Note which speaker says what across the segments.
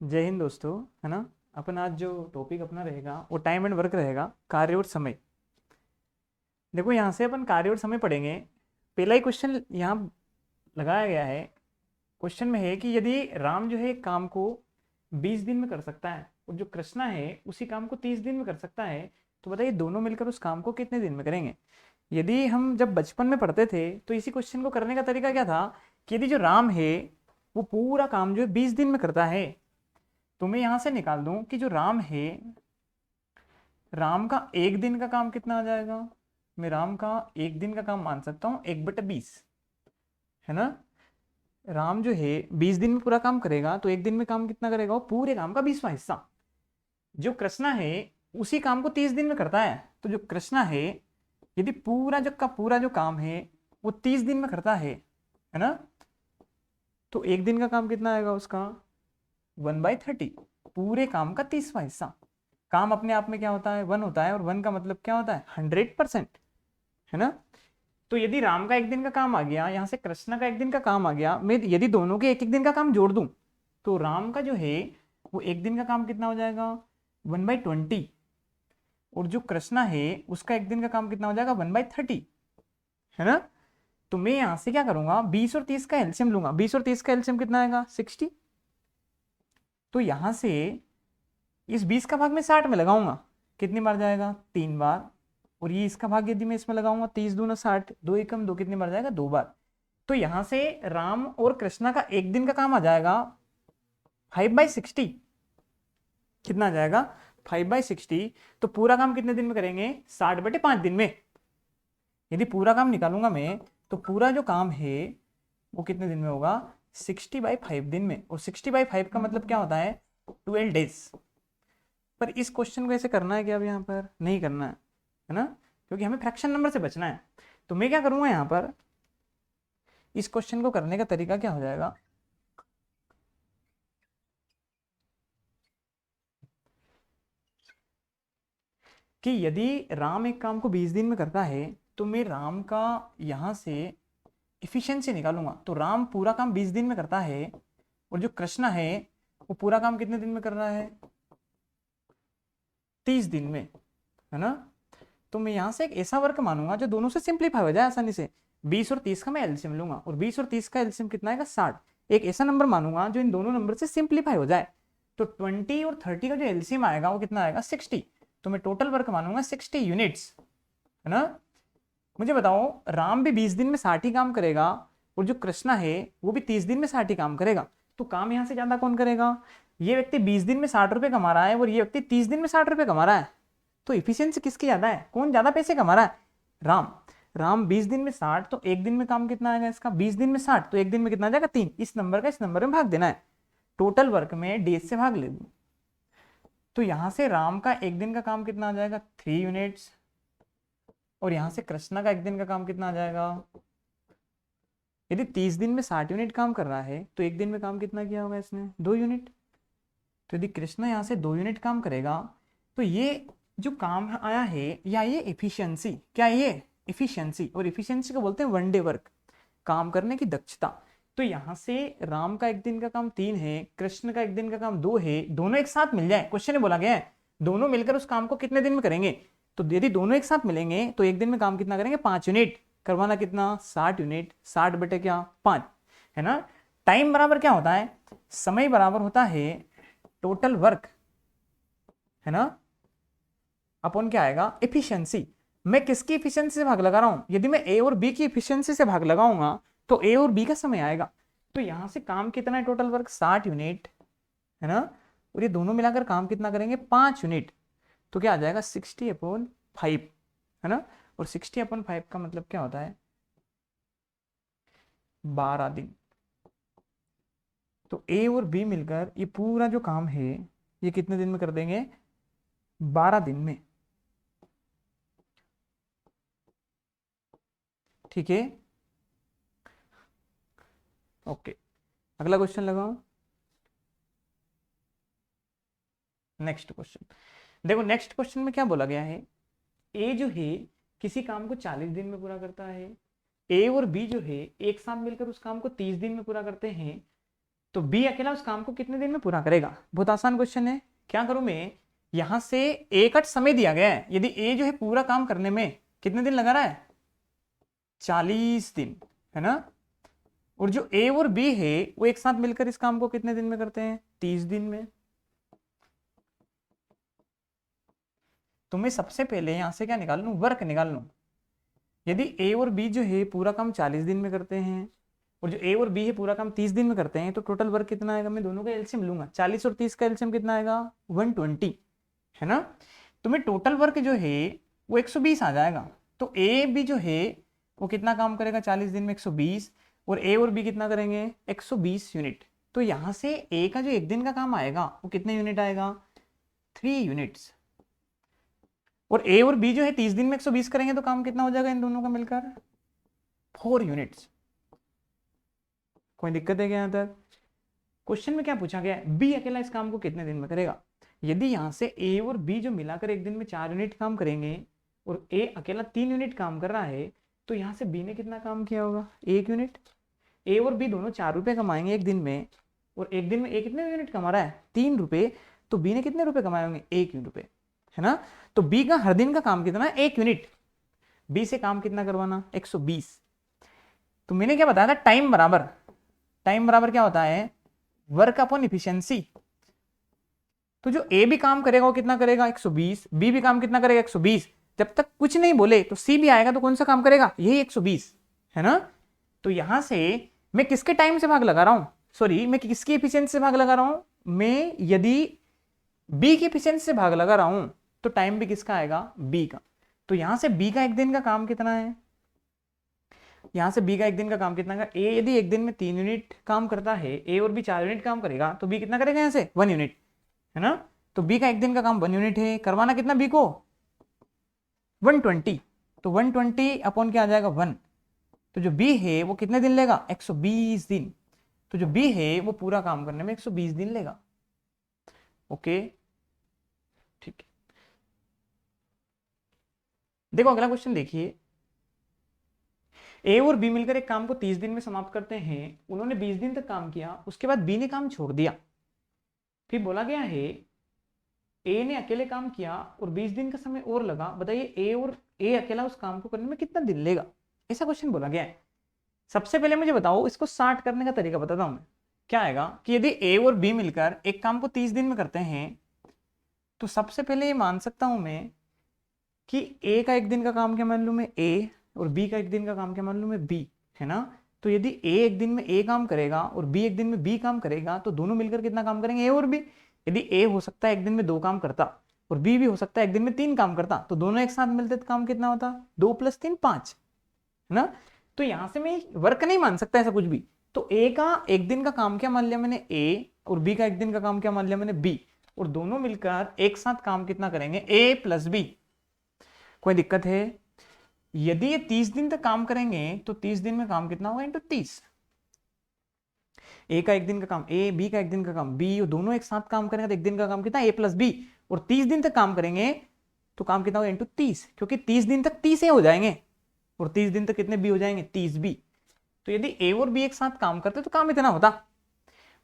Speaker 1: जय हिंद दोस्तों। है ना। अपन आज जो टॉपिक अपना रहेगा वो टाइम एंड वर्क रहेगा, कार्य और समय। देखो यहाँ से अपन कार्य और समय पढ़ेंगे। पहला ही क्वेश्चन यहाँ लगाया गया है। क्वेश्चन में है कि यदि राम जो है एक काम को 20 दिन में कर सकता है और जो कृष्णा है उसी काम को 30 दिन में कर सकता है, तो बताइए दोनों मिलकर उस काम को कितने दिन में करेंगे। यदि हम जब बचपन में पढ़ते थे तो इसी क्वेश्चन को करने का तरीका क्या था कि यदि जो राम है वो पूरा काम जो है 20 दिन में करता है, तो मैं यहां से निकाल दूं कि जो राम है, राम का एक दिन का काम कितना आ जाएगा। मैं राम का एक दिन का काम मान सकता हूं 1/20। है ना। राम जो है 20 दिन में पूरा काम करेगा तो एक दिन में काम कितना करेगा, वो पूरे काम का 20वां हिस्सा। जो कृष्णा है उसी काम को 30 दिन में करता है, तो जो कृष्णा है यदि पूरा जो का पूरा जो काम है वो 30 दिन में करता है ना, तो एक दिन का काम कितना आएगा उसका 1/30। पूरे काम का 30वां हिस्सा। काम अपने आप में क्या होता है, 1 होता है, और 1 का मतलब क्या होता है 100%। है ना। तो यदि राम का एक दिन का काम आ गया, यहां से कृष्ण का एक दिन का काम आ गया, मैं यदि दोनों के एक एक दिन का काम जोड़ दूं तो राम का जो है वो एक दिन का काम कितना हो जाएगा 1/20, और जो कृष्णा है उसका एक दिन का काम कितना हो जाएगा 1/30। है ना। तो मैं यहां से क्या करूंगा, 20 और 30 का एलसीएम लूंगा। 20 और 30 का एलसीएम कितना आएगा 60। तो यहां से इस 20 का भाग मैं 60 में लगाऊंगा, कितनी बार जाएगा 3 बार। और ये इसका भाग यदि मैं इसमें लगाऊंगा 30 दूना 60, 2 एकम 2, कितनी बार जाएगा 2 बार। तो यहां से राम और कृष्णा का एक दिन का काम आ जाएगा 5/60। कितना आ जाएगा 5/60। तो पूरा काम कितने दिन में करेंगे 60/5 दिन में। यदि पूरा काम निकालूंगा मैं तो पूरा जो काम है वो कितने दिन में होगा 60/5 दिन में। और 60/5 का मतलब क्या होता है 12 डेज। पर इस क्वेश्चन को ऐसे करना है कि अब यहाँ पर नहीं करना है ना, क्योंकि हमें फ्रैक्शन नंबर से बचना है। तो मैं क्या करूंगा यहाँ पर, इस क्वेश्चन को करने का तरीका क्या हो जाएगा कि यदि राम एक काम को 20 दिन में करता है तो मैं राम का यहां से इफिशियंसी निकालूंगा। तो राम पूरा काम 20 दिन में करता है और जो कृष्णा है वो पूरा काम कितने दिन में कर रहा है 30 दिन में। है ना। तो मैं यहां से एक ऐसा वर्क मानूंगा जो दोनों से सिंप्लीफाई हो जाए आसानी से। 20 और 30 का मैं एलसीएम लूंगा, और 20 और 30 का एलसीएम कितना आएगा 60। एक ऐसा नंबर मानूंगा जो इन दोनों नंबर से सिंप्लीफाई हो जाए। तो 20 और 30 का जो एलसीएम आएगा वो कितना आएगा 60। तो मैं टोटल वर्क मानूंगा 60 यूनिट्स। है ना। मुझे बताओ, राम भी 20 दिन में 60 ही काम करेगा और जो कृष्णा है वो भी 30 दिन में 60 ही काम करेगा, तो काम यहां से ज्यादा कौन करेगा। ये व्यक्ति 20 दिन में 60 रुपए कमा रहा है और ये व्यक्ति 30 दिन में 60 रुपए कमा रहा है। तो इफिशियंसी किसकी ज्यादा है, कौन ज्यादा पैसे कमा रहा है, राम। राम 20 दिन में 60, तो एक दिन में काम कितना आएगा इसका 20 दिन में 60, तो एक दिन में कितना आ जाएगा 3। इस नंबर का इस नंबर में भाग देना है, टोटल वर्क में डेज से भाग ले दूं। तो यहां से राम का एक दिन का काम कितना आ जाएगा 3 यूनिट्स, और यहां से कृष्णा का एक दिन का काम कितना आ जाएगा। यदि 30 दिन में 60 यूनिट काम कर रहा है तो एक दिन में काम कितना किया होगा इसने 2 यूनिट। तो यदि कृष्णा यहाँ से 2 यूनिट काम करेगा तो ये जो काम आया है या ये इफिशियंसी, क्या ये इफिशियंसी, और इफिशियंसी को बोलते हैं 1 डे वर्क, काम करने की दक्षता। तो यहाँ से राम का एक दिन का काम 3 है, कृष्ण का एक दिन का काम 2 है, दोनों एक साथ मिल जाए, क्वेश्चन में बोला गया है दोनों मिलकर उस काम को कितने दिन में करेंगे। तो यदि दोनों एक साथ मिलेंगे तो एक दिन में काम कितना करेंगे 5 यूनिट। करवाना कितना 60 यूनिट, 60/5। है ना। टाइम बराबर क्या होता है, समय बराबर होता है टोटल वर्क। है ना। अपन क्या आएगा एफिशिएंसी। मैं किसकी एफिशिएंसी से भाग लगा रहा हूं, यदि मैं ए और बी की एफिशिएंसी से भाग लगाऊंगा तो ए और बी का समय आएगा। तो यहां से काम कितना है टोटल वर्क 60 यूनिट। है ना। और ये दोनों मिलाकर काम कितना करेंगे 5 यूनिट। तो क्या आ जाएगा 60/5। है ना। और 60/5 का मतलब क्या होता है 12 दिन। तो ए और बी मिलकर ये पूरा जो काम है ये कितने दिन में कर देंगे 12 दिन में। ठीक है। ओके। अगला क्वेश्चन लगाओ। नेक्स्ट क्वेश्चन देखो, नेक्स्ट क्वेश्चन में क्या बोला गया है, ए जो है किसी काम को 40 दिन में पूरा करता है, ए और बी जो है एक साथ मिलकर उस काम को 30 दिन में पूरा करते हैं। तो बी अकेला उस काम को कितने दिन में पूरा करेगा। बहुत आसान क्वेश्चन है। क्या करूं मैं, यहां से ए का समय दिया गया है, यदि ए जो है पूरा काम करने में कितने दिन लगा रहा है, 40 दिन, है ना। और जो ए और बी है वो एक साथ मिलकर इस काम को कितने दिन में करते हैं, 30 दिन में। तो मैं सबसे पहले यहां से क्या निकाल लूं, वर्क निकाल लूं। यदि ए और बी जो है पूरा काम 40 दिन में करते हैं और जो ए और बी है पूरा काम 30 दिन में करते हैं, तो टोटल वर्क कितना आएगा, मैं दोनों का एलसीएम लूंगा, 40 और 30 का एलसीएम कितना आएगा, 120, है ना। तो मैं टोटल वर्क जो है वो 120 आ जाएगा। तो ए बी जो है वो कितना काम करेगा 40 दिन में, 120, और ए और बी कितना करेंगे, 120 यूनिट। तो यहां से ए का जो एक दिन का काम आएगा वो कितने यूनिट आएगा, 3 यूनिट्स। और ए और बी जो है 30 दिन में 120 करेंगे तो काम कितना हो जाएगा इन दोनों का मिलकर, 4 यूनिट्स। कोई दिक्कत है क्या यहां तक। क्वेश्चन में क्या पूछा गया है, बी अकेला इस काम को कितने दिन में करेगा। यदि यहां से ए और बी जो मिलाकर एक दिन में 4 यूनिट काम करेंगे और ए अकेला 3 यूनिट काम कर रहा है, तो यहां से बी ने कितना काम किया होगा, 1 यूनिट। ए और बी दोनों 4 रुपए कमाएंगे एक दिन में, और एक दिन में ए कितने यूनिट कमा रहा है, 3 रुपए। तो बी ने कितने रुपए कमाए होंगे, 1 रुपए, है ना। तो बी का हर दिन का काम कितना है, 1 यूनिट। बी से काम कितना करवाना, 120। तो मैंने क्या बताया था, टाइम बराबर, टाइम बराबर क्या होता है, वर्क अपॉन इफिशियंसी। तो जो ए भी काम करेगा वो कितना करेगा, 120, बी भी काम कितना करेगा, 120। जब तक कुछ नहीं बोले तो सी भी आएगा, तो कौन सा काम करेगा, यही 120, है ना। तो यहां से मैं किसके टाइम से भाग लगा रहा हूं, सॉरी मैं किसकी एफिशिएंसी से भाग लगा रहा हूं, मैं यदि बी की एफिशिएंसी से भाग लगा रहा हूं तो टाइम भी किसका आएगा, बी का। तो यहां से बी का एक दिन का काम कितना है, यहां से बी का एक दिन का काम कितना है, ए यदि एक दिन में 3 यूनिट काम करता है, ए और बी 4 यूनिट काम करेगा, तो बी कितना करेगा, यहां से 1 यूनिट, है ना। तो बी का एक दिन का काम 1 यूनिट है, करवाना कितना बी को, 120। तो 120 अपॉन क्या आ जाएगा, 1। तो जो बी है वो कितने दिन लेगा, 120 दिन। तो जो बी है वो पूरा काम करने में 120 दिन लेगा। ओके, ठीक है। देखो अगला क्वेश्चन देखिए, ए और बी मिलकर एक काम को 30 दिन में समाप्त करते हैं। उन्होंने 20 दिन तक काम किया, उसके बाद बी ने काम छोड़ दिया। फिर बोला गया है ए ने अकेले काम किया और 20 दिन का समय और लगा, बताइए ए अकेला उस काम को करने में कितना दिन लेगा, ऐसा क्वेश्चन बोला गया है। सबसे पहले मुझे बताओ, इसको स्टार्ट करने का तरीका बताता हूं मैं। क्या आएगा कि यदि ए और बी मिलकर एक काम को 30 दिन में करते हैं, तो सबसे पहले ये मान सकता हूं मैं कि ए का एक दिन का काम क्या मान लूं मैं, ए, और बी का एक दिन का काम क्या मान लूं मैं, बी, है ना। तो यदि ए एक दिन में ए काम करेगा और बी एक दिन में बी काम करेगा, तो दोनों मिलकर कितना काम करेंगे, ए और बी। यदि ए हो सकता है एक दिन में 2 काम करता और बी भी हो सकता है एक दिन में 3 काम करता, तो दोनों एक साथ मिलते तो काम कितना होता, 2 + 3 5, है ना। तो यहां से मैं वर्क नहीं मान सकता ऐसा कुछ भी। तो ए का एक दिन का काम क्या मान लिया मैंने, ए, और बी का एक दिन का काम क्या मान लिया मैंने, बी, और दोनों मिलकर एक साथ काम कितना करेंगे, ए + बी। कोई दिक्कत है। यदि ये 30 दिन तक काम करेंगे तो 30 दिन में काम कितना होगा, इंटू 30। ए का एक दिन का काम ए, बी का एक दिन का काम बी, और दोनों एक साथ काम करेंगे तो एक दिन का काम कितना, ए + बी, और 30 दिन तक काम करेंगे तो काम कितना होगा, इंटू 30, क्योंकि 30 दिन तक 30 ए हो जाएंगे और 30 दिन तक कितने बी हो जाएंगे, 30 बी। तो यदि ए और बी एक साथ काम करते तो काम इतना होता।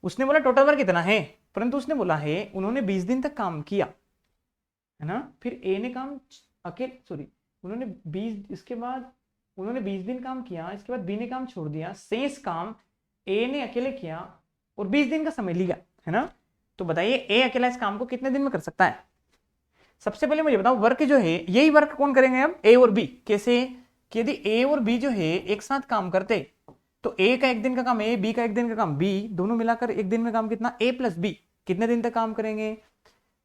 Speaker 1: उसने बोला टोटल वर्क कितना है, परंतु उसने बोला है उन्होंने 20 दिन तक काम किया, है ना। फिर ए ने काम उन्होंने 20 दिन काम किया, इसके बाद बी ने काम छोड़ दिया, शेष काम ए ने अकेले किया और 20 दिन का समय लिया, है ना। तो बताइए ए अकेला इस काम को कितने दिन में कर सकता है। सबसे पहले मुझे बताओ वर्क जो है, यही वर्क कौन करेंगे अब, ए और बी। कैसे कि यदि ए और बी जो है एक साथ काम करते तो ए का एक दिन का काम ए, बी का एक दिन का काम बी, दोनों मिलाकर एक दिन में काम कितना, ए + बी। कितने दिन तक काम करेंगे,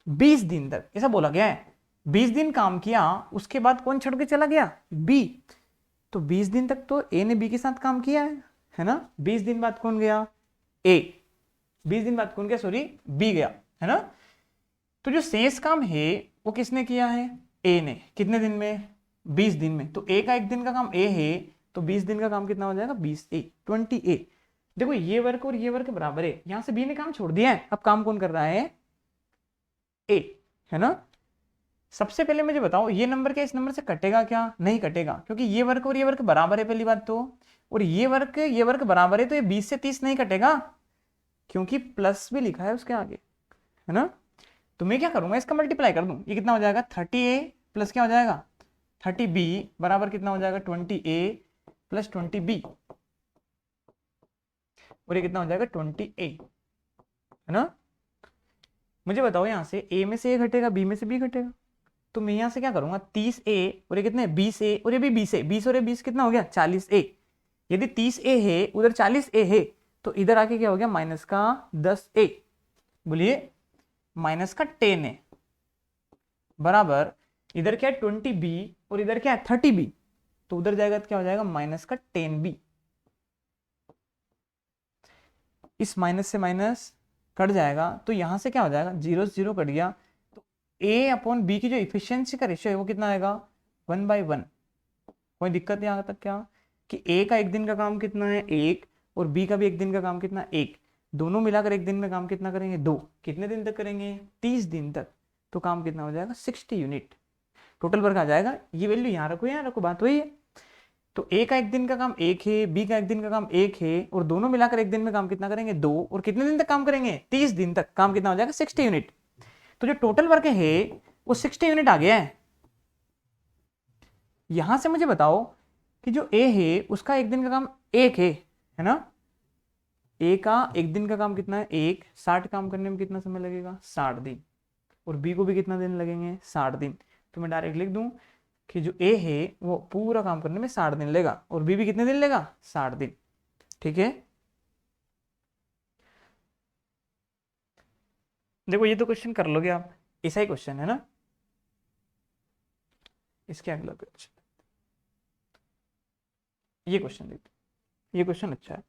Speaker 1: 20 दिन तक, ऐसा बोला गया है। 20 दिन काम किया, उसके बाद कौन छोड़ के चला गया, बी। तो 20 दिन तक तो ए ने बी के साथ काम किया है ना। 20 दिन बाद कौन गया, ए। 20 दिन बाद कौन गया, सॉरी बी गया, है ना। तो जो शेष काम है वो किसने किया है, ए ने। कितने दिन में, 20 दिन में। तो ए का एक दिन का काम ए है, तो 20 दिन का काम कितना हो जाएगा, 20 ए। देखो ये वर्क और ये वर्क बराबर है, यहां से बी ने काम छोड़ दिया है, अब काम कौन कर रहा है, ए, है ना। सबसे पहले मुझे बताओ ये नंबर क्या इस नंबर से कटेगा क्या, नहीं कटेगा, क्योंकि ये वर्क और ये वर्क बराबर है पहली बात तो, और ये वर्क बराबर है, तो ये 20 से 30 नहीं कटेगा, क्योंकि प्लस भी लिखा है उसके आगे, है ना। तो मैं क्या करूंगा, इसका मल्टीप्लाई कर दूं, ये कितना हो जाएगा 30a प्लस क्या हो जाएगा 30b बराबर कितना हो जाएगा 20a प्लस 20b, और ये कितना हो जाएगा 20a, है ना। मुझे बताओ यहाँ से a में से a घटेगा, b में से b घटेगा, तो मैं यहाँ से क्या करूंगा 30a और ये कितने 20a और ये भी 20a, 20 और ये 20 कितना हो गया 40a। यदि 30a है उधर 40a है तो इधर आके क्या हो गया माइनस का 10a, बोलिए माइनस का 10a बराबर इधर क्या है 20b और इधर क्या है 30b, तो उधर जाएगा तो क्या हो जाएगा माइनस का 10b। इस माइनस से माइनस कट जाएगा तो यहां से क्या हो जाएगा 0 से 0 कट गया, तो a अपॉन b की जो इफिशियंसी का रेशियो है वो कितना आएगा 1/1। कोई दिक्कत यहाँ तक क्या कि a का एक दिन का काम कितना है 1 और b का भी एक दिन का काम कितना 1, दोनों मिलाकर एक दिन में काम कितना करेंगे 2, कितने दिन तक करेंगे 30 दिन तक, तो काम कितना हो जाएगा 60 यूनिट। टोटल वर्क आ जाएगा, ये वैल्यू यहाँ रखो, बात वही है। तो ए का एक दिन का काम 1 है, बी का एक दिन का काम 1 है, और दोनों मिलाकर एक दिन में काम कितना करेंगे 2, और कितने दिन तक काम करेंगे 30 दिन तक, काम कितना हो जाएगा 60 यूनिट। तो जो टोटल वर्क है वो 60 यूनिट आ गया है। यहां से मुझे बताओ कि जो ए है उसका एक दिन का काम 1 है ना, ए का एक दिन का काम कितना है 1, 60 काम करने में कितना समय लगेगा 60 दिन, और बी को भी कितना दिन लगेंगे 60 दिन। तो मैं डायरेक्ट लिख दूं कि जो ए है वो पूरा काम करने में 60 दिन लेगा, और बी भी कितने दिन लेगा 60 दिन, ठीक है। देखो ये तो क्वेश्चन कर लोगे आप, ऐसा ही क्वेश्चन है ना। इसके अगला क्वेश्चन, ये क्वेश्चन देखते, ये क्वेश्चन अच्छा है।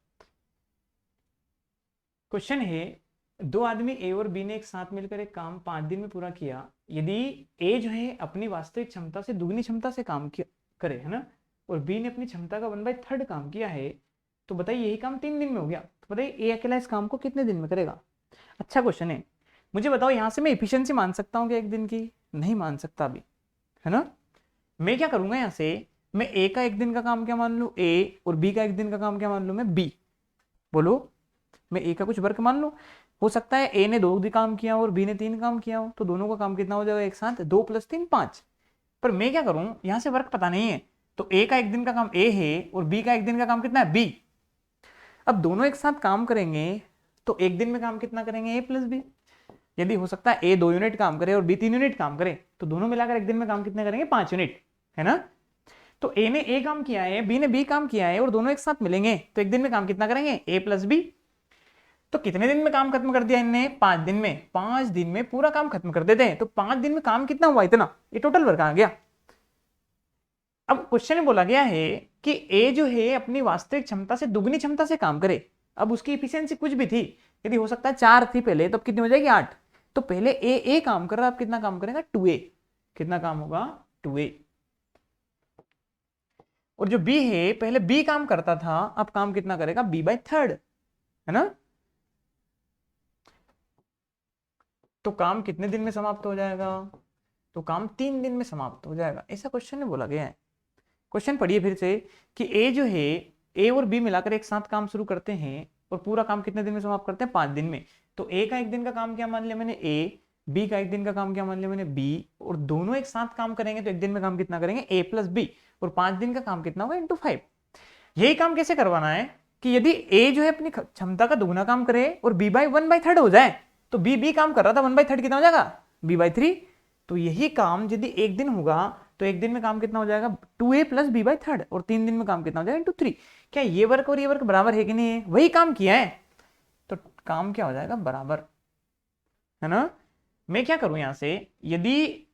Speaker 1: क्वेश्चन है दो आदमी ए और बी ने एक साथ मिलकर एक काम 5 दिन में पूरा किया। यदि ए जो है अपनी वास्तविक क्षमता से दुगनी क्षमता से काम करे, है ना, और बी ने अपनी क्षमता का 1/3 काम किया है, तो बताइए यही काम 3 दिन में हो गया, तो बताइए ए अकेला इस काम को कितने दिन में करेगा। अच्छा क्वेश्चन है। मुझे बताओ यहाँ से मैं इफिशियंसी मान सकता हूँ कि एक दिन की, नहीं मान सकता अभी, है ना। मैं क्या करूंगा यहाँ से, मैं ए का एक दिन का काम क्या मान लू ए, और बी का एक दिन का काम क्या मान लू मैं बी। बोलो, मैं ए का कुछ वर्क मान लू, हो सकता है ए ने 2 काम किया और बी ने 3 काम किया हो, तो दोनों का काम कितना हो जाएगा एक साथ 2 + 3 5। पर मैं क्या करूं, यहां से वर्क पता नहीं है, तो ए का एक दिन का काम ए है और बी का एक दिन का काम कितना है बी। अब दोनों एक साथ काम करेंगे तो एक दिन में काम कितना करेंगे ए + बी। यदि हो सकता है ए 2 यूनिट काम करे और बी 3 यूनिट काम करे, तो दोनों मिलाकर एक दिन में काम कितने करेंगे 5 यूनिट, है ना। तो ए ने ए काम किया है, बी ने बी काम किया है, और दोनों एक साथ मिलेंगे तो एक दिन में काम कितना करेंगे ए + बी। तो कितने दिन में काम खत्म कर दिया इनने 5 दिन में, 5 दिन में पूरा काम खत्म कर देते हैं। तो 5 दिन में काम कितना हुआ इतना, ये टोटल वर्क आ गया। अब क्वेश्चन में बोला गया है कि ए जो है अपनी वास्तविक क्षमता से दुगनी क्षमता से काम करे। अब उसकी इफिशियंसी कुछ भी थी, यदि हो सकता है 4 थी पहले, तो अब कितनी हो जाएगी 8। तो पहले ए काम कर रहा है, अब कितना काम करेगा 2a, कितना काम होगा 2a। और जो बी है पहले बी काम करता था, अब काम कितना करेगा b/3, है ना। तो काम कितने दिन में समाप्त हो जाएगा, तो काम 3 दिन में समाप्त हो जाएगा, ऐसा क्वेश्चन में बोला गया है। क्वेश्चन पढ़िए फिर से कि ए जो है ए और बी मिलाकर एक साथ काम शुरू करते हैं और पूरा काम कितने दिन में समाप्त करते हैं 5 दिन में। तो ए का एक दिन का काम क्या मान लिया मैंने ए, बी का एक दिन का काम क्या मान लिया मैंने बी, और दोनों एक साथ काम करेंगे तो एक दिन में काम कितना करेंगे ए + बी, और 5 दिन का काम कितना होगा × 5। यही काम कैसे करवाना है कि यदि ए जो है अपनी क्षमता का दुगना काम करे और बी बाई 1/3 हो जाए, तो बी काम कर रहा था 1/3 कितना हो जाएगा b/3। तो यही काम यदि एक दिन होगा तो एक दिन में काम कितना हो जाएगा 2a + b/3, और 3 दिन में काम कितना हो जाएगा × 3। क्या ये वर्क और ये वर्क बराबर है कि नहीं है, वही काम किया है, तो काम क्या हो जाएगा बराबर, है ना। मैं क्या करूं यहां से, यदि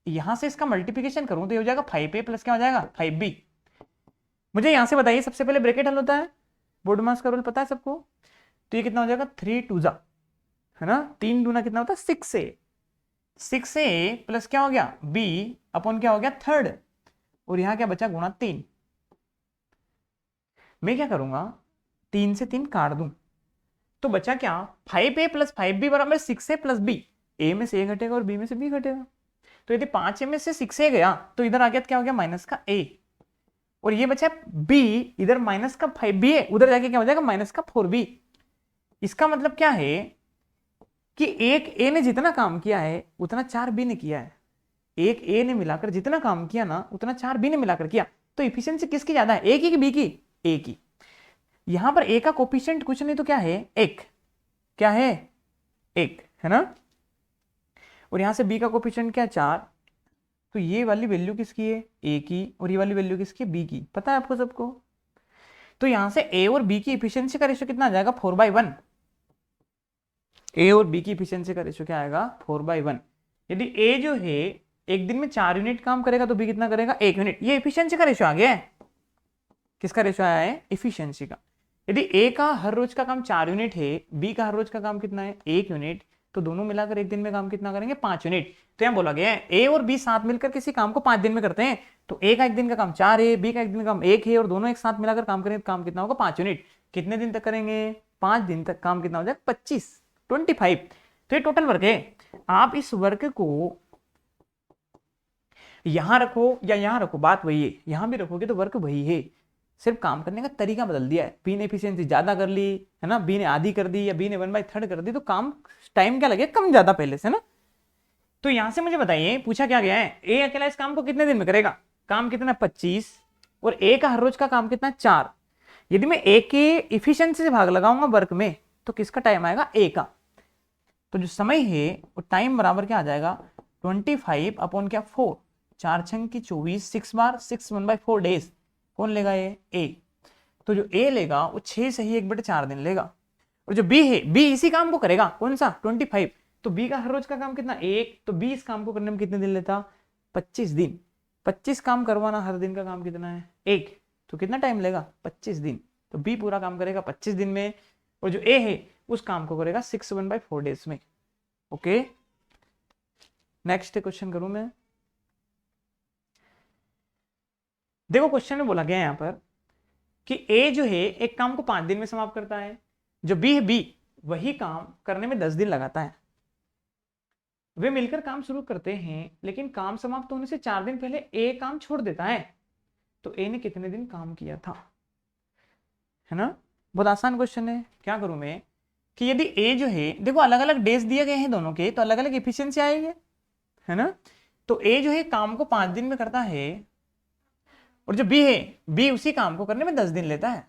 Speaker 1: यहां से इसका मल्टीप्लिकेशन करूं तो ये हो जाएगा 5a + क्या हो जाएगा 5b। मुझे यहां से बताइए सबसे पहले ब्रैकेट हल होता है, बोर्ड मास का रूल पता है सबको, तो ये कितना हो जाएगा 3 2 जा, है ना, 3 दूना कितना होता है 6a, 6a प्लस क्या हो गया b अपॉन क्या हो गया 3rd, और यहां क्या बचा गुणा 3। मैं क्या करूंगा 3 से 3 काट दूं, तो बचा क्या 5a + 5b बराबर 6a + b। a में से a घटेगा और b में से b घटेगा, तो यदि 5a में से 6a गया तो इधर आ गया क्या हो गया माइनस का a, और ये बचा b, इधर माइनस का 5b है, उधर जाके क्या हो जाएगा माइनस का 4b। इसका मतलब क्या है कि एक ए ने जितना काम किया है उतना 4 बी ने किया है। एक ए ने मिलाकर जितना काम किया ना उतना 4 बी ने मिलाकर किया। तो इफिशियंसी किसकी ज्यादा है, ए की कि बी की? ए की। यहां पर ए का कोफिशिएंट कुछ नहीं तो क्या है, एक। क्या है, एक, है ना। और यहां से बी का कोफिशिएंट क्या है, 4। तो ये वाली वैल्यू किसकी है, ए की, और ये वाली वैल्यू किसकी, बी की। पता है आपको सबको। तो यहां से ए और बी की इफिशियंसी का रेशियो कितना आ जाएगा, 4/1। ए और बी की इफिशियंसी का रेशियो क्या आएगा, 4/1। यदि ए जो है एक दिन में 4 यूनिट काम करेगा तो बी कितना करेगा, 1 यूनिट। ये इफिशियंसी का रेशियो आ गया है। किसका रेशियो आया है, इफिशियंसी का। यदि ए का हर रोज का काम 4 यूनिट है, बी का हर रोज का काम कितना है, 1 यूनिट, तो दोनों मिलाकर एक दिन में काम कितना करेंगे, 5 यूनिट। तो यहां बोला गया है ए और बी साथ मिलकर किसी काम को 5 दिन में करते हैं। तो ए का एक दिन का काम 4 है, बी का एक दिन का काम 1 है, और दोनों एक साथ मिलाकर काम करेंगे, काम कितना होगा, 5 यूनिट। कितने दिन तक करेंगे, 5 दिन तक। काम कितना हो जाएगा, 25। तो ये टोटल वर्क है। आप इस वर्क को यहां रखो या यहां रखो, बात वही है। यहां भी रखोगे तो वर्क वही है, सिर्फ काम करने का तरीका बदल दिया है। बी ने एफिशिएंसी ज्यादा कर ली है ना, बी ने आधी कर दी या बी ने 1/3 कर दी, तो काम टाइम क्या लगे, कम ज्यादा पहले से ना। तो यहां से मुझे बताइए पूछा क्या गया है, ए अकेला इस काम को कितने दिन में करेगा, काम कितना 25, और ए का हर रोज का काम कितना 4। यदि मैं ए के इफिशियंसी से भाग लगाऊंगा वर्क में, तो किसका टाइम आएगा, ए का। तो जो समय है वो टाइम बराबर क्या आ जाएगा, 25 अपॉन क्या 4, 4 छंग की 24, 6 बार 6 1/4 डेज। कौन लेगा ये, ए। तो जो ए लेगा वो 6 से ही 1/4 दिन लेगा। और जो बी है, बी इसी काम को करेगा, कौन सा 25। तो बी का हर रोज का काम कितना, 1। तो बी इस काम को करने में कितने दिन लेता, 25 दिन। 25 काम करवाना, हर दिन का काम कितना है, 1। तो कितना टाइम लेगा, 25 दिन। तो बी पूरा काम करेगा 25 दिन में, और जो ए है उस काम को करेगा 6 1/4 डेज में। ओके, नेक्स्ट क्वेश्चन करूं मैं। देखो क्वेश्चन में बोला गया है यहां पर कि ए जो है एक काम को 5 दिन में समाप्त करता है, जो बी है, बी वही काम करने में 10 दिन लगाता है। वे मिलकर काम शुरू करते हैं, लेकिन काम समाप्त होने से 4 दिन पहले ए काम छोड़ देता है। तो ए ने कितने दिन काम किया था, है ना। बहुत आसान क्वेश्चन है। क्या करूं मैं कि यदि ए जो है, देखो अलग अलग डेज दिए गए हैं दोनों के, तो अलग अलग एफिशिएंसी आएगी, है ना। तो ए जो है काम को 5 दिन में करता है, और जो बी है, बी उसी काम को करने में 10 दिन लेता है।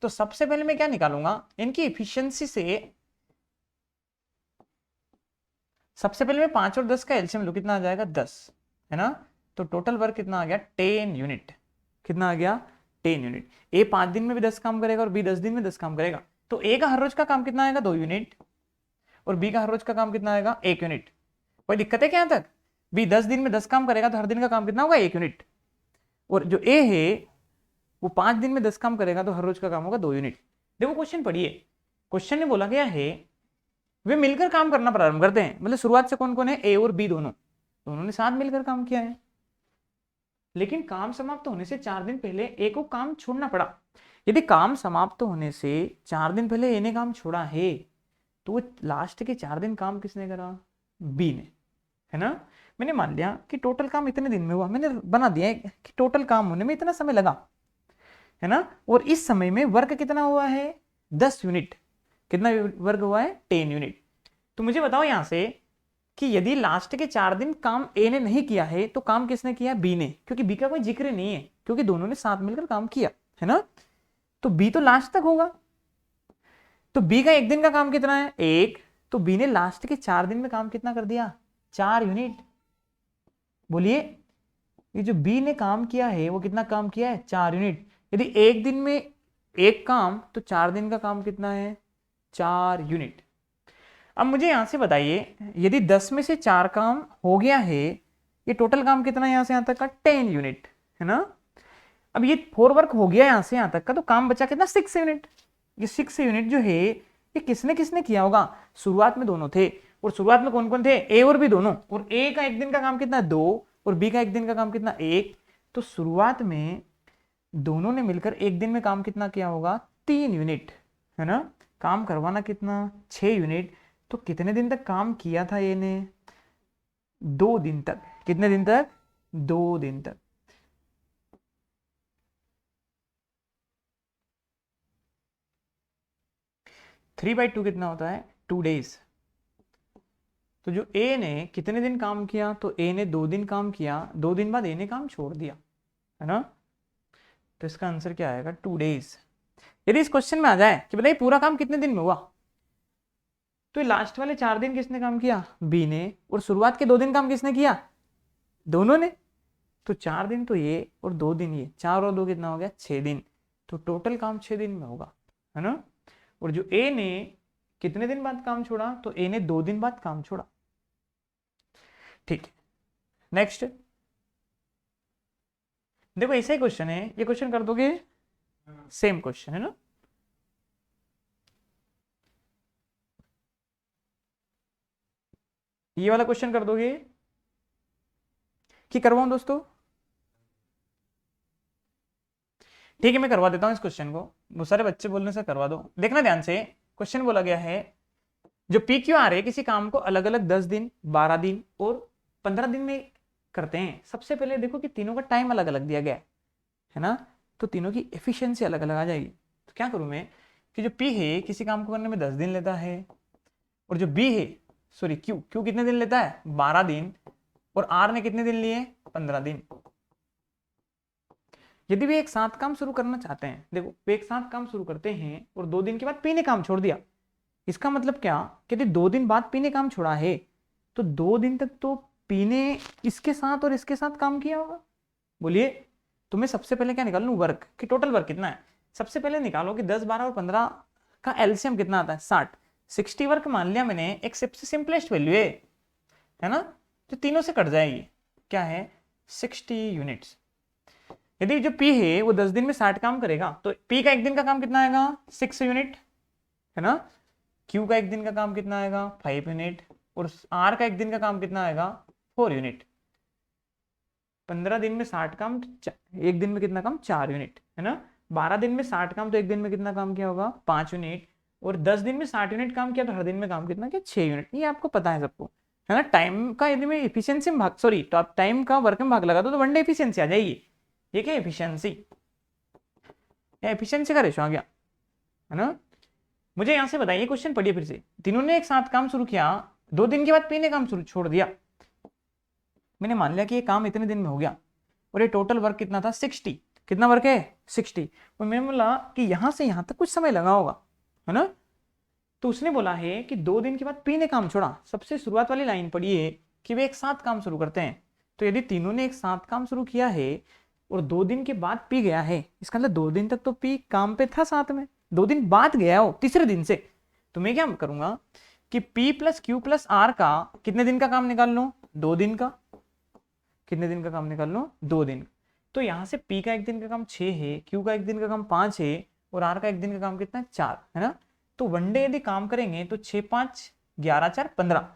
Speaker 1: तो सबसे पहले मैं क्या निकालूंगा, इनकी एफिशिएंसी से सबसे पहले मैं 5 और 10 का एलसीएम लूं, कितना आ जाएगा 10, है ना। तो टोटल वर्क कितना आ गया, 10 यूनिट। कितना आ गया, 10 यूनिट। ए 5 दिन में भी 10 काम करेगा और बी 10 दिन में 10 काम करेगा। तो ए का हर रोज का काम कितना आएगा, 2 यूनिट, और बी का हर रोज का काम कितना आएगा, 1 यूनिट। कोई दिक्कत है क्या यहां तक, बी 10 दिन में 10 काम करेगा तो हर दिन का काम कितना होगा, 1 यूनिट। और जो ए है वो 5 दिन में 10 काम करेगा तो हर रोज का काम होगा 2 यूनिट। देखो क्वेश्चन पढ़िए, क्वेश्चन में बोला गया है वे मिलकर काम करना प्रारंभ करते हैं। मतलब शुरुआत से कौन कौन है, ए और बी दोनों, दोनों ने साथ मिलकर काम किया है, लेकिन काम समाप्त होने से 4 दिन पहले ए को काम छोड़ना पड़ा। यदि काम समाप्त होने से 4 दिन पहले ए ने काम छोड़ा है, तो वो लास्ट के 4 दिन काम किसने करा, बी ने, है ना। मैंने मान लिया कि टोटल काम इतने दिन में हुआ, मैंने बना दिया है कि टोटल काम होने में इतना समय लगा, है ना। और इस समय में वर्क कितना हुआ है, 10 यूनिट। कितना वर्क हुआ है, 10 यूनिट। तो मुझे बताओ यहां से कि यदि लास्ट के 4 दिन काम ए ने नहीं किया है, तो काम किसने किया, बी ने, क्योंकि बी का कोई जिक्र नहीं है, क्योंकि दोनों ने साथ मिलकर काम किया, है ना। तो बी तो लास्ट तक होगा। तो बी का एक दिन का काम कितना है, 1। तो बी ने लास्ट के 4 दिन में काम कितना कर दिया, 4 यूनिट। बोलिए, ये जो बी ने काम किया है वो कितना काम किया है, 4 यूनिट। यदि एक दिन में एक काम, तो 4 दिन का काम कितना है, 4 यूनिट। अब मुझे यहां से बताइए, यदि 10 में से 4 काम हो गया है, ये टोटल काम कितना है यहां से यहां तक का, 10 यूनिट, है ना। अब ये 4 वर्क हो गया यहां से यहां तक का, तो काम बचा कितना, 6 यूनिट। ये 6 यूनिट जो है ये किसने किसने किया होगा, शुरुआत में दोनों थे, और शुरुआत में कौन कौन थे, ए और बी दोनों। और ए का एक दिन का काम कितना, 2, और बी का एक दिन का काम कितना, 1। तो शुरुआत में दोनों ने मिलकर एक दिन में काम कितना किया होगा, 3 यूनिट, है ना। काम करवाना कितना, 6 यूनिट। तो कितने दिन तक काम किया था ये ने, 2 दिन तक। कितने दिन तक, 2 दिन तक। 3/2 कितना होता है 2 डेज। तो जो ए ने कितने दिन काम किया, तो ए ने 2 दिन काम किया, 2 दिन बाद ए ने काम छोड़ दिया, है ना। तो इसका आंसर क्या आएगा 2 डेज। यदि इस क्वेश्चन में आ जाए कि बताइए पूरा काम कितने दिन में हुआ, तो लास्ट वाले 4 दिन किसने काम किया, बी ने, और शुरुआत के 2 दिन काम किसने किया, दोनों ने। तो 4 दिन तो ये और 2 दिन ये, 4 और 2 कितना हो गया 6 दिन। तो टोटल काम 6 दिन में होगा, है ना। और जो ए ने कितने दिन बाद काम छोड़ा, तो ए ने 2 दिन बाद काम छोड़ा। ठीक है, नेक्स्ट देखो ऐसा ही क्वेश्चन है, ये क्वेश्चन कर दोगे, सेम क्वेश्चन है ना। ये वाला क्वेश्चन कर दोगे कि करवाऊं दोस्तों? ठीक है, मैं करवा देता हूं इस क्वेश्चन को, बहुत सारे बच्चे बोलने से करवा दो। देखना ध्यान से, क्वेश्चन बोला गया है जो पी क्यू आर है किसी काम को अलग अलग 10 दिन, 12 दिन और 15 दिन में करते हैं। सबसे पहले देखो कि तीनों का टाइम अलग अलग दिया गया है ना, तो तीनों की एफिशिएंसी अलग अलग आ जाएगी। तो क्या करूं मैं कि जो पी है किसी काम को करने में 10 दिन लेता है, और जो बी है सॉरी क्यू कितने दिन लेता है 12 दिन, और आर ने कितने दिन लिए 15 दिन। यदि वे एक साथ काम शुरू करना चाहते हैं, देखो वे एक साथ काम शुरू करते हैं और 2 दिन के बाद पी ने काम छोड़ दिया, इसका मतलब क्या कि यदि 2 दिन बाद पी ने काम छोड़ा है तो 2 दिन तक तो पी ने इसके साथ और इसके साथ काम किया होगा। बोलिए, तो मैं सबसे पहले क्या निकाल लूं, वर्क कि टोटल वर्क कितना है। सबसे पहले निकालो कि 10, 12 और 15 का एलसीएम कितना आता है 60। 60 वर्क मान लिया मैंने, एक सबसे सिंपलेस्ट वैल्यू है ना, तो तीनों से कट जाएगी, क्या है 60 यूनिट्स। यदि जो पी है वो 10 दिन में 60 काम करेगा, तो पी का एक दिन का काम कितना आएगा 6 यूनिट, है ना। क्यू का एक दिन का काम कितना आएगा 5 यूनिट, और आर का एक दिन का काम कितना आएगा 4 यूनिट। 15 दिन में 60 काम, एक दिन में कितना काम 4 यूनिट, है ना। 12 दिन में 60 काम, तो एक दिन में कितना काम किया होगा 5 यूनिट, और 10 दिन में 60 यूनिट काम किया तो हर दिन में काम कितना किया 6 यूनिट। ये आपको पता है सबको, है ना। टाइम का यदि मैं एफिशिएंसी में भाग, सॉरी तो आप टाइम का वर्क में भाग लगा दो तो वन डे एफिशिएंसी आ जाएगी। ये क्या एफिशिएंसी, या एफिशिएंसी का रेशो आ गया, है ना। मुझे यहां से बताइए, क्वेश्चन पढ़िए फिर से, तीनों ने एक साथ काम शुरू किया, 2 दिन के बाद पी ने काम शुरू छोड़ दिया। मैंने मान लिया कि ये काम इतने दिन में हो गया, और ये टोटल वर्क कितना था 60। कितना वर्क है 60, और मैंने बोला कि यहां से यहां तक कुछ समय लगा होगा, है ना। तो उसने बोला है कि 2 दिन के बाद पी ने काम छोड़ा। सबसे शुरुआत वाली लाइन पढ़ी है कि वे एक साथ काम शुरू करते हैं, तो यदि तीनों ने एक साथ काम शुरू किया है और 2 दिन के बाद पी गया है, इसका मतलब 2 दिन तक तो पी काम पे था साथ में, 2 दिन बाद गया हो तीसरे दिन से। तो मैं क्या करूंगा कि P plus Q plus R का कितने दिन का काम निकाल लो 2 दिन का, कितने दिन का काम निकाल लो 2 दिन। तो यहां से P का एक दिन का काम 6 है, Q का एक दिन का काम 5 है, और R का एक दिन का काम कितना है 4, है ना। तो वनडे यदि काम करेंगे तो 6, 5, 11, 4, 15,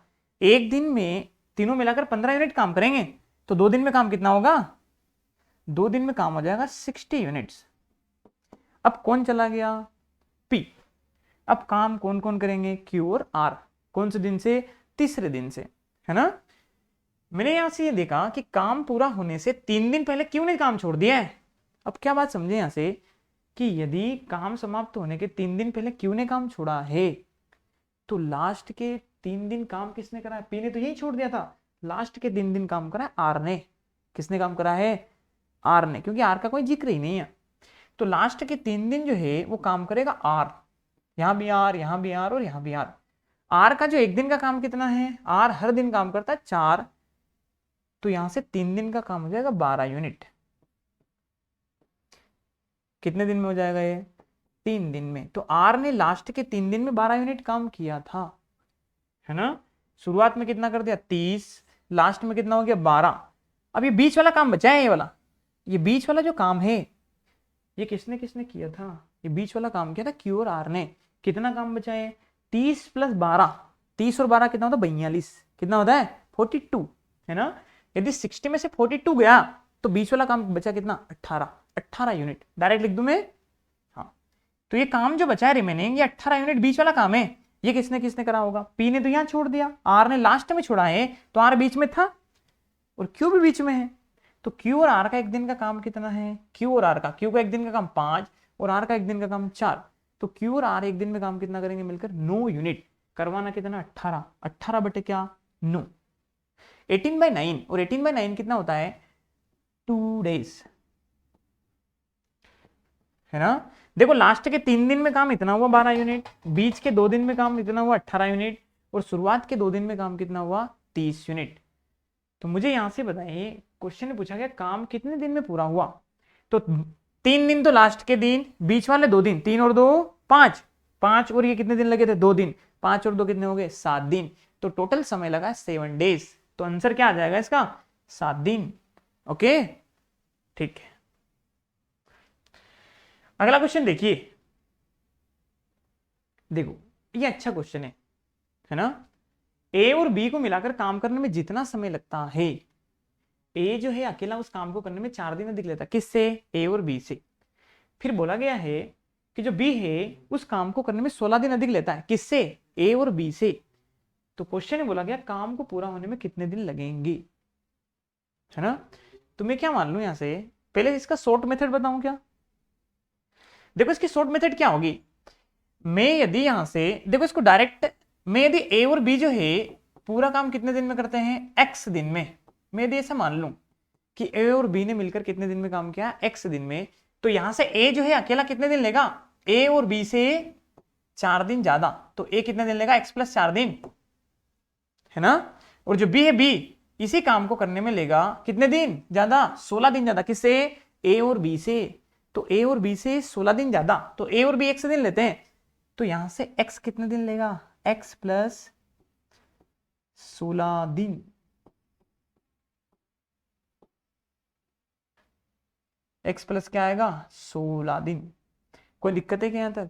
Speaker 1: एक दिन में तीनों मिलाकर 15 यूनिट काम करेंगे, तो 2 दिन में काम कितना होगा, 2 दिन में काम हो जाएगा 60 यूनिट्स। अब कौन चला गया P। अब काम कौन कौन करेंगे Q और R, कौन से दिन से, तीसरे दिन से, है ना। मैंने यहां से ये देखा कि काम पूरा होने से 3 दिन पहले Q ने काम छोड़ दिया है। अब क्या बात समझे यहां से कि यदि काम समाप्त होने के 3 दिन पहले Q ने काम छोड़ा है, तो लास्ट के 3 दिन काम किसने करा है, P ने तो यही छोड़ दिया था। लास्ट के 3 दिन काम करा है R ने। किसने काम करा है, R ने, क्योंकि R का कोई जिक्र ही नहीं है। तो लास्ट के 3 दिन जो है वो काम करेगा R, यहां भी R, यहां भी R और यहां भी R। R का जो एक दिन का काम कितना है, R हर दिन काम करता है 4, तो यहां से 3 दिन का काम हो जाएगा 12 यूनिट। कितने दिन में हो जाएगा ये, 3 दिन में। तो R ने लास्ट के 3 दिन में 12 यूनिट काम किया था, है ना। शुरुआत में कितना कर दिया 30, लास्ट में कितना हो गया 12। अब ये बीच वाला काम बचा है, ये वाला, ये बीच वाला जो काम है ये किसने किसने किया था, ये बीच वाला काम किया था Q और R ने। कितना काम बचा है 30 प्लस 12, 30 और 12 कितना होता है 42, कितना होता है 42, है ना। यदि 60 में से 42 गया तो बीच वाला काम बचा कितना 18 यूनिट, डायरेक्ट लिख दूं मैं। हाँ, तो ये काम जो बचा है रिमेनिंग, ये 18 यूनिट बीच वाला काम है। ये किसने किसने करा होगा, P ने तो यहां छोड़ दिया, R ने लास्ट में छोड़ा है, तो R बीच में था और Q भी बीच में है। तो Q और R का एक दिन का काम कितना है, Q और R का, Q का एक दिन का काम 5 और R का एक दिन का काम 4। तो क्यू और आर एक दिन में काम कितना करेंगे मिलकर 9 यूनिट। करवाना कितना 18, 18 बटे क्या 9, 18/9, और 18/9 कितना होता है 2 डेज, है ना। देखो लास्ट के 3 दिन में काम इतना हुआ 12 यूनिट, बीच के 2 दिन में काम इतना हुआ 18 यूनिट, और शुरुआत के 2 दिन में काम कितना हुआ 30 यूनिट। तो मुझे यहां से बताइए, क्वेश्चन में पूछा गया काम कितने दिन में पूरा हुआ, तो 3 दिन तो लास्ट के दिन, बीच वाले 2 दिन, 3 और 2 5, 5 और ये कितने दिन लगे थे 2 दिन, 5 और 2 कितने हो गए 7 दिन, तो टोटल समय लगा 7 डेज। तो आंसर क्या आ जाएगा इसका 7 दिन। ओके ठीक है, अगला क्वेश्चन देखिए। देखो ये अच्छा क्वेश्चन है ना। ए और बी को मिलाकर काम करने में जितना समय लगता है, ए जो है अकेला उस काम को करने में 4 दिन अधिक लेता है, किससे ए और बी से। फिर बोला गया है कि जो बी है उस काम को करने में 16 दिन अधिक लेता है, किससे ए और बी से। तो क्वेश्चन में बोला गया काम को पूरा होने में कितने दिन लगेंगे, है ना। तो मैं क्या मान लू यहां से, पहले इसका शॉर्ट मेथड बताऊं क्या। देखो इसकी शॉर्ट मेथड क्या होगी, मैं यदि यहां से देखो इसको डायरेक्ट, मैं यदि ए और बी जो है पूरा काम कितने दिन में करते हैं एक्स दिन में, मैं यदि ऐसा मान लूं कि ए और बी ने मिलकर कितने दिन में काम किया एक्स दिन में, तो यहां से ए जो है अकेला कितने दिन लेगा, ए और बी से 4 दिन ज्यादा, तो ए कितने दिन लेगा एक्स प्लस 4 दिन, है ना। और जो बी है बी इसी काम को करने में लेगा कितने दिन ज्यादा 16 दिन ज्यादा, किससे ए और बी से। तो ए और बी से 16 दिन ज्यादा, तो ए और बी एक्स दिन लेते हैं, तो यहां से x कितने दिन लेगा x प्लस 16 दिन, x प्लस क्या आएगा 16 दिन। कोई दिक्कत है क्या यहां तक।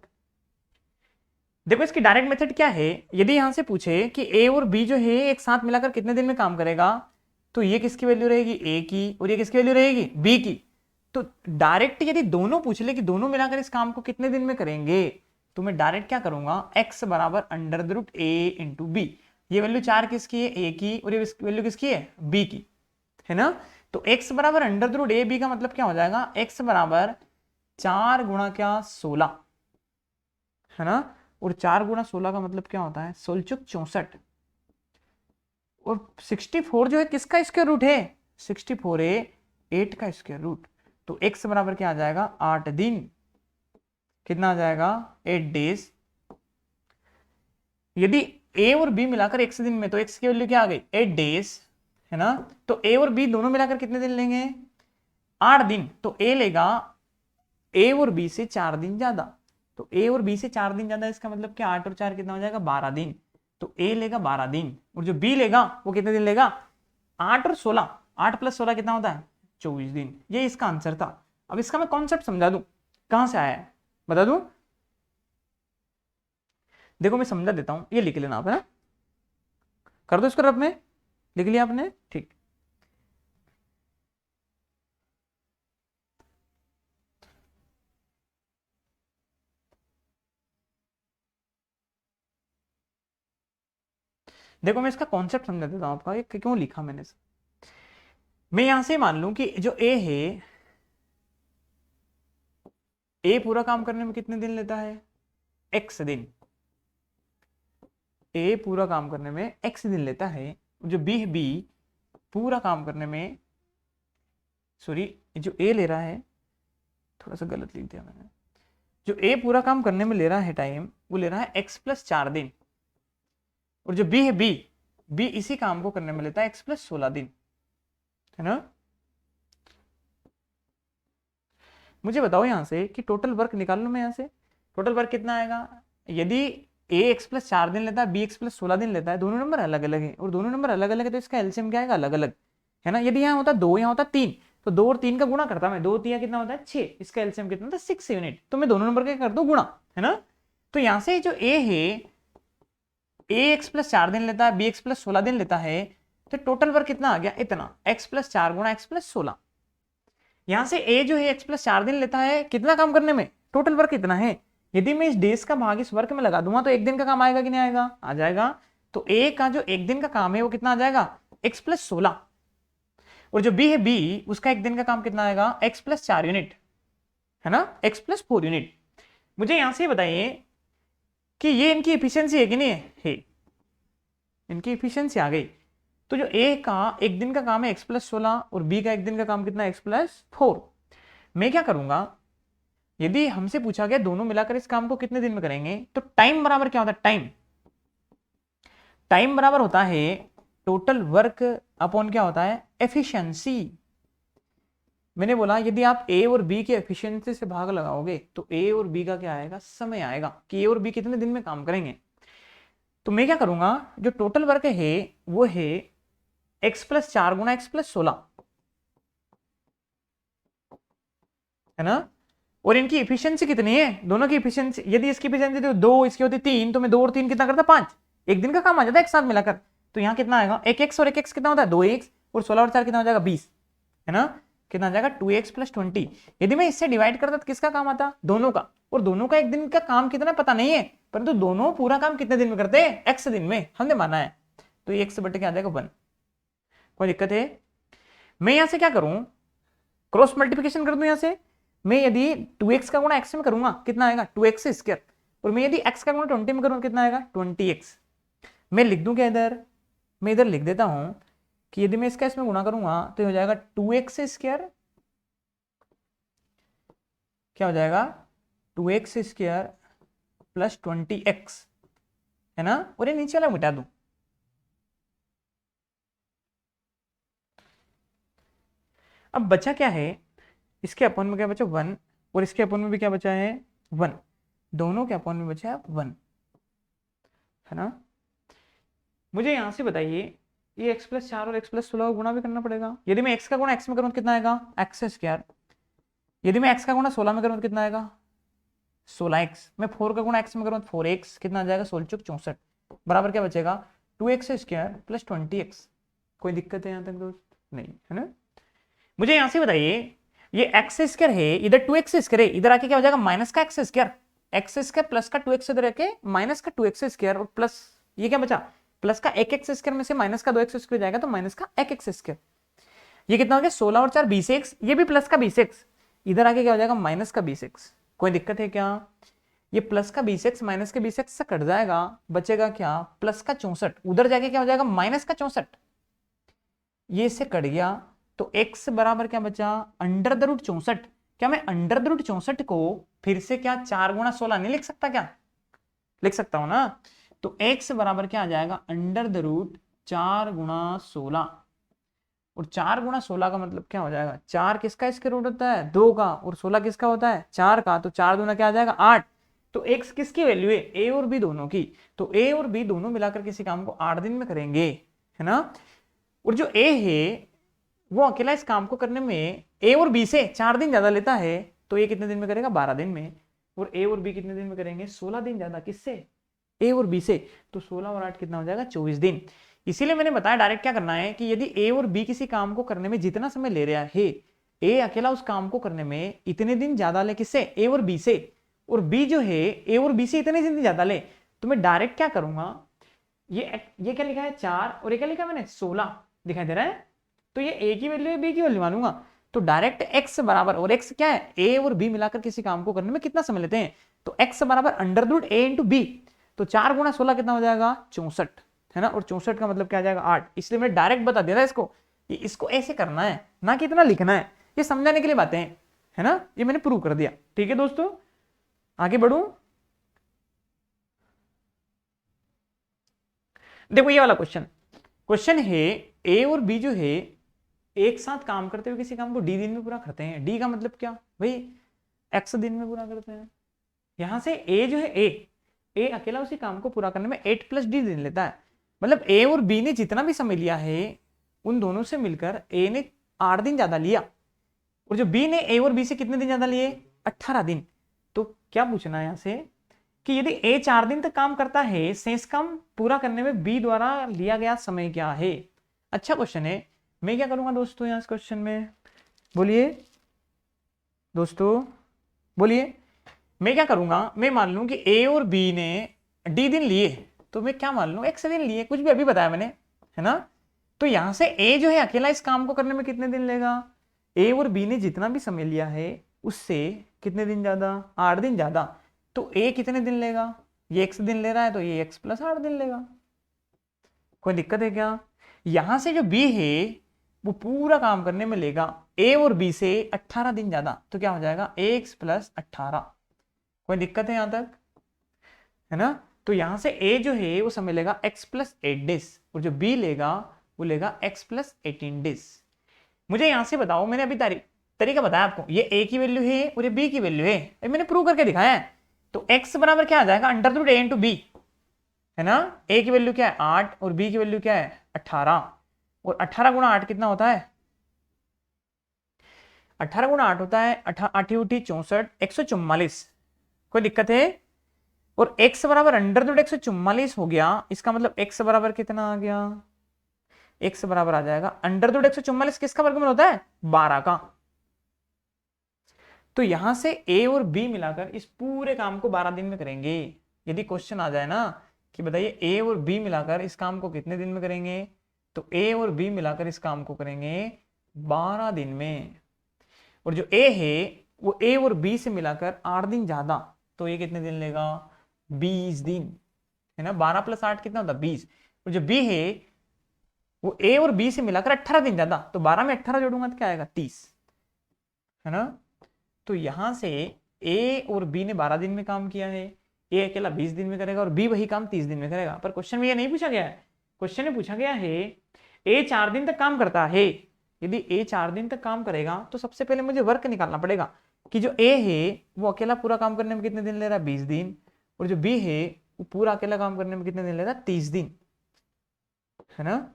Speaker 1: देखो इसकी डायरेक्ट मेथड क्या है, यदि यहां से पूछे कि ए और बी जो है एक साथ मिलाकर कितने दिन में काम करेगा, तो ये किसकी वैल्यू रहेगी ए की, और ये किसकी वैल्यू रहेगी बी की। तो डायरेक्ट यदि दोनों पूछ ले कि दोनों मिलाकर इस काम को कितने दिन में करेंगे, तो मैं डायरेक्ट क्या करूंगा x बराबर under the root A into B, ये वैल्यू 4 किसकी है ए की, और ये वैल्यू किसकी है बी की, है ना। तो x बराबर under the root A B का मतलब क्या हो जाएगा, x बराबर 4 गुणा क्या 16, है ना। और 4 गुणा 16 का मतलब क्या होता है 16 64, और 64 जो है किसका स्क्वायर रूट है 64 है 8 का स्क्वायर रूट। तो x बराबर क्या आ जाएगा 8 दिन, कितना आ जाएगा 8 डेज। यदि a और b मिलाकर x दिन में, तो x की वैल्यू क्या आ गई 8 डेज, है ना। तो a और b दोनों मिलाकर कितने दिन लेंगे 8 दिन, तो a लेगा a और b से 4 दिन ज्यादा, तो a और b से 4 दिन ज्यादा, इसका मतलब क्या 8 और 4 कितना हो जाएगा 12 दिन, तो a लेगा 12 दिन, और जो b लेगा वो कितने दिन लेगा 8 और 16, 8 प्लस 16 कितना होता है 24 दिन। ये इसका आंसर था। अब इसका मैं कॉन्सेप्ट समझा दूं कहां से आया है बता दूं। देखो मैं समझा देता हूं, ये लिख लेना आप, है ना, कर दो इसको रफ में, लिख लिया आपने, ठीक। देखो मैं इसका कॉन्सेप्ट समझा देता हूं आपका, ये क्यों लिखा मैंने। मैं यहां से मान लूं कि जो ए है, ए पूरा काम करने में कितने दिन लेता है एक्स दिन, ए पूरा काम करने में एक्स दिन लेता है। जो बी है बी पूरा काम करने में, सॉरी जो ए ले रहा है, थोड़ा सा गलत लिख दिया मैंने, जो ए पूरा काम करने में ले रहा है टाइम, वो ले रहा है एक्स प्लस 4 दिन, और जो बी है बी इसी काम को करने में लेता है एक्स प्लस 16 दिन, है ना। मुझे बताओ यहां से कि टोटल वर्क निकाल लो, मैं यहां से टोटल वर्क कितना आएगा। यदि ए एक्स प्लस 4 दिन लेता है, बी एक्स प्लस 16 दिन लेता है, दोनों नंबर अलग अलग है, और दोनों नंबर अलग अलग है, तो इसका एलसीएम क्या आएगा अलग अलग, है ना। यदि यहाँ होता 2 यहाँ होता 3, तो 2 और 3 का गुणा करता मैं, 2 3 कितना होता है 6, इसका एलसीएम कितना होता है 6 यूनिट, तो मैं दोनों नंबर का कर दू गुणा, है ना। तो यहां से जो ए है, ए एक्स प्लस 4 दिन लेता है, बी एक्स प्लस 16 दिन लेता है, तो टोटल वर्क कितना आ गया इतना, एक्स प्लस 4 गुणा एक्स प्लस 16। यहां से ए जो है एक्स प्लस 4 दिन लेता है कितना काम करने में, टोटल वर्क कितना है। यदि मैं इस डेज का भाग इस वर्क में लगा दूंगा, तो एक दिन का काम आएगा कि नहीं आएगा, आ जाएगा। तो ए का जो एक दिन का काम है वो कितना आ जाएगा एक्स प्लस 16, और जो बी है बी उसका एक दिन का काम कितना आएगा एक्स प्लस 4 यूनिट, है ना, एक्स प्लस 4 यूनिट। मुझे यहां से बताइए कि ये इनकी एफिशिएंसी है कि नहीं है, इनकी एफिशिएंसी आ गई। तो जो ए का एक दिन का काम है x+16 और बी का एक दिन का काम कितना है x+4। मैं क्या करूंगा, यदि हमसे पूछा गया दोनों मिलाकर इस काम को कितने दिन में करेंगे, तो टाइम बराबर क्या होता है, टाइम बराबर होता है टोटल वर्क अपॉन क्या होता है, एफिशिएंसी। मैंने बोला यदि आप ए और बी के एफिशिएंसी से भाग लगाओगे तो ए और बी का क्या आएगा, समय आएगा कि ए और बी कितने दिन में काम करेंगे। तो मैं क्या करूंगा, जो टोटल वर्क है वो है x+4 गुना x+16, है ना। और इनकी एफिशिएंसी कितनी है, दोनों की एफिशिएंसी, यदि इसकी एफिशिएंसी तो 2, इसकी होती 3, तो मैं 2 और 3 कितना करता 5, एक दिन का काम आ जाता है एक साथ मिलाकर। तो यहाँ कितना आएगा, एक x और एक x कितना होता है 2x, और 16 और 4 कितना हो जाएगा 20, है ना। कितना आ जाएगा 2x+20। यदि मैं इससे डिवाइड करता तो किसका काम आता, दोनों का। और दोनों का एक दिन का काम कितना पता नहीं है, परंतु दोनों पूरा काम कितने दिन में करते हैं, x दिन में हमने माना है। तो ये x बटे क्या आ जाएगा 1। कोई दिक्कत है। मैं यहां से क्या करूं, क्रॉस मल्टीप्लिकेशन कर दूं यहां से। मैं यदि 2x का गुणा x में करूंगा कितना आएगा 2x², और मैं यदि x का गुणा 20 में करूंगा कितना आएगा 20x। मैं लिख दूं क्या इधर, मैं इधर लिख देता हूं कि यदि मैं इसका इसमें गुणा करूंगा तो हो जाएगा 2x², क्या हो जाएगा 2x² प्लस 20x, है ना। और ये नीचे वाला मिटा दूं, अब बचा क्या है, इसके अपॉन में क्या बचा 1, और इसके अपॉन में भी क्या बचा है 1, दोनों के अपॉन में बचा है 1, है ना। मुझे यहां से बताइए ये x+4 और x+16 का गुणा भी करना पड़ेगा। यदि मैं x का गुणा x में करूं तो कितना आएगा x², यदि मैं x का गुणा 16 में करूं तो कितना आएगा 16x, मैं 4 का गुणा x में करूं तो 4x, कितना आ जाएगा 16×64, बराबर क्या बचेगा 2x² प्लस 20x। कोई दिक्कत है यहां तक दोस्त, नहीं है ना। मुझे यहां से बताइए ये x² है, इधर 2x² है, इधर आके क्या हो जाएगा माइनस का x² प्लस का 2x इधर आके माइनस का 2x² और प्लस ये क्या बचा प्लस का 1x² में से माइनस का 2x² जाएगा तो माइनस का 1x²। ये कितना हो गया 16 और 4 20x, ये भी प्लस का 20x, इधर आके क्या हो जाएगा माइनस का 20x। कोई दिक्कत है क्या, ये प्लस का 20x माइनस के 20x से कट जाएगा, बचेगा क्या प्लस का 64, उधर जाके क्या हो जाएगा माइनस का 64, ये इससे कट गया तो x बराबर क्या बचा √64। क्या मैं √64 को फिर से क्या 4 गुणा 16 नहीं लिख सकता, क्या लिख सकता हूं ना। तो x बराबर क्या आ जाएगा √4 गुणा 16, और 4 गुणा 16 का मतलब क्या हो जाएगा, 4 किसका स्क्वायर रूट होता है 2 का, और 16 किसका होता है 4 का, तो 4 दूना क्या आ जाएगा 8। तो x किसकी वैल्यू है a और b दोनों की, तो a और b दोनों मिलाकर किसी काम को 8 दिन में करेंगे, है ना। और जो a है वो अकेला इस काम को करने में a और b से 4 दिन ज्यादा लेता है, तो ये कितने दिन में करेगा 12 दिन में, और a और b कितने दिन में करेंगे 16 दिन ज्यादा, किससे a और b से, तो 16 और 8 कितना हो जाएगा 24 दिन। इसीलिए मैंने बताया डायरेक्ट क्या करना है कि यदि a और b किसी काम को करने में जितना समय ले रहा है, a अकेला उस काम को करने में इतने दिन ज्यादा ले, किससे a और b से, और b जो है a और b से इतने दिन ज्यादा ले, तो मैं डायरेक्ट क्या करूंगा, ये क्या लिखा है 4 और ये क्या लिखा है मैंने 16 दिखाई दे रहा है, तो ये a की वैल्यू है b की वैल्यू मानूंगा। तो डायरेक्ट x बराबर, और x क्या है a और b मिलाकर किसी काम को करने में कितना समय लेते हैं, तो x बराबर √a × b, तो 4 गुणा 16 कितना हो जाएगा 64, है ना। और 64 का मतलब क्या आ जाएगा 8, इसलिए मैं डायरेक्ट बता दे रहा इसको, इसको ऐसे करना है ना कि इतना लिखना है, ये समझाने के लिए बातें हैं, है ना। ये मैंने प्रूव कर दिया, ठीक है दोस्तों। आगे बढ़ू, देखो ये वाला क्वेश्चन है a और b जो है एक साथ काम करते हुए किसी काम को d दिन में पूरा करते हैं। d का मतलब क्या भाई x दिन में पूरा करते हैं। यहां से a जो है a अकेला उसी काम को पूरा करने में 8 + d दिन लेता है, मतलब a और b ने जितना भी समय लिया है उन दोनों से मिलकर a ने 8 दिन ज्यादा लिया, और जो b ने a और b से कितने दिन ज्यादा लिए 18 दिन। तो क्या पूछना है यहां से कि यदि a 4 दिन तक काम करता है, शेष काम पूरा करने में b द्वारा लिया गया समय क्या है। अच्छा क्वेश्चन है। मैं क्या करूंगा दोस्तों यहां इस क्वेश्चन में, बोलिए दोस्तों बोलिए, मैं क्या करूंगा, मैं मान लूं कि a और b ने d दिन लिए, तो मैं क्या मान लूं x दिन लिए, कुछ भी अभी बताया मैंने, है ना। तो यहां से a जो है अकेला इस काम को करने में कितने दिन लेगा, a और b ने जितना भी समय लिया है उससे कितने दिन ज्यादा 8 दिन ज्यादा। तो ए कितने दिन लेगा, ये x दिन ले रहा है तो ये x + 8 दिन लेगा। कोई दिक्कत है क्या? यहां से जो b है वो पूरा काम करने में लेगा a और b से 18 दिन ज्यादा, तो क्या हो जाएगा x + 18। कोई दिक्कत है यहां तक, है ना? तो यहां से a जो है वो समय लेगा x + 8 डेज और जो b लेगा वो लेगा x + 18 डेज। मुझे यहां से बताओ, मैंने अभी तरीका बताया आपको, ये a की वैल्यू है और ये b की वैल्यू है, मैंने प्रूव करके दिखाया है। तो x बराबर क्या आ जाएगा, √a × b, है ना? a की वैल्यू क्या है 8 और b की वैल्यू क्या है 18, और 18 × 8 कितना होता है, 18 × 8 होता है 8 64, 144। कोई दिक्कत है? और x बराबर √144 हो गया, इसका मतलब x बराबर कितना आ गया, x बराबर आ जाएगा √144 किसका वर्गमूल होता है, 12 का। तो यहां से a और b मिलाकर इस पूरे काम को 12 दिन में करेंगे। यदि क्वेश्चन आ जाए ना कि बताइए a और b मिलाकर इस काम को कितने दिन में करेंगे, तो a और b मिलाकर इस काम को करेंगे 12 दिन में। और जो a है वो a और b से मिलाकर 8 दिन ज्यादा, तो ये कितने दिन लेगा, 20 दिन, है ना? 12 + 8 कितना होता है 20। और जो b है वो a और b से मिलाकर 18 दिन ज्यादा, तो 12 में 18 जोड़ूंगा तो क्या आएगा 30, है ना? तो यहां से a और b ने 12 दिन में काम किया है, a अकेला 20 दिन में करेगा और b वही काम 30 दिन में करेगा। पर क्वेश्चन में ये नहीं पूछा गया है, क्वेश्चन में पूछा गया है a 4 दिन तक काम करता है। यदि a 4 दिन तक काम करेगा तो सबसे पहले मुझे वर्क निकालना पड़ेगा कि जो a है वो अकेला पूरा काम करने में कितने दिन ले रहा है 20 दिन, और जो b है वो पूरा अकेला काम करने में कितने दिन ले रहा है 30 दिन, है ना?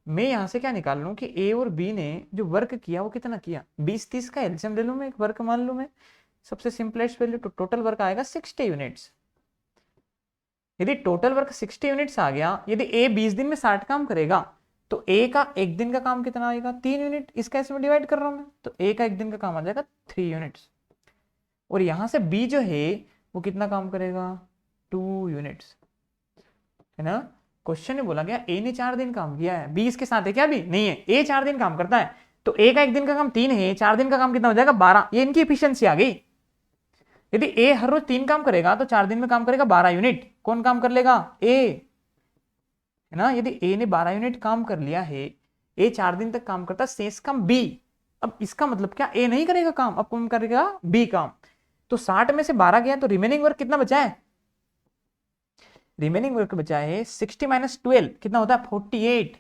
Speaker 1: मैं यहां से क्या निकाल लूं कि a और b ने जो वर्क किया वो कितना किया, 20-30 का एलसीएम ले लूं मैं, एक वर्क मान लूं मैं, सबसे सिंपलेस्ट वैल्यू, तो टोटल वर्क आएगा 60 यूनिट्स। यदि टोटल वर्क 60 यूनिट्स आ गया, यदि a 20 दिन में 60 काम करेगा तो a का एक दिन का काम कितना आएगा 3 यूनिट, इस केस में डिवाइड कर रहा हूं मैं, तो a का एक दिन का काम आ जाएगा 3 यूनिट्स। और यहां से b जो है वो कितना काम करेगा 2 यूनिट्स, है ना? क्वेश्चन में बोला गया a ने 4 दिन काम किया है, b इसके साथ है क्या, भी नहीं है, a 4 दिन काम करता है, तो a का एक दिन का काम 3 है, 4 दिन का काम कितना हो जाएगा 12, ये इनकी एफिशिएंसी आ गई। यदि a हर रोज 3 काम करेगा तो 4 दिन में काम करेगा 12 यूनिट, कौन काम कर लेगा, a, है ना? यदि a ने 12 यूनिट काम कर लिया है, a 4 दिन तक काम करता, शेष काम b। अब इसका मतलब क्या, a नहीं करेगा काम, अब कौन करेगा b काम। तो 60 में से 12 गया तो रिमेनिंग वर्क कितना बचा है, रिमेनिंग वर्क बचा है 60 - 12 कितना होता है 48,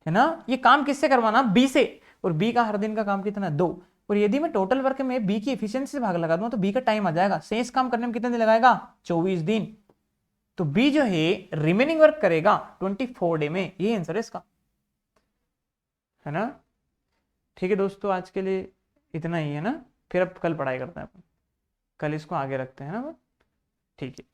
Speaker 1: है ना? ये काम किससे करवाना, बी से, और बी का हर दिन का काम कितना 2। और यदि मैं टोटल वर्क में बी की एफिशिएंसी से भाग लगा दूं तो बी का टाइम आ जाएगा, शेष काम करने में कितने दिन लगाएगा 24 दिन। तो बी जो है रिमेनिंग वर्क करेगा 24 डे में, ये आंसर है इसका, है ना? ठीक है दोस्तों, आज के लिए इतना ही है ना, फिर अब कल पढ़ाई करते हैं अपन, कल इसको आगे रखते हैं ना, ठीक है।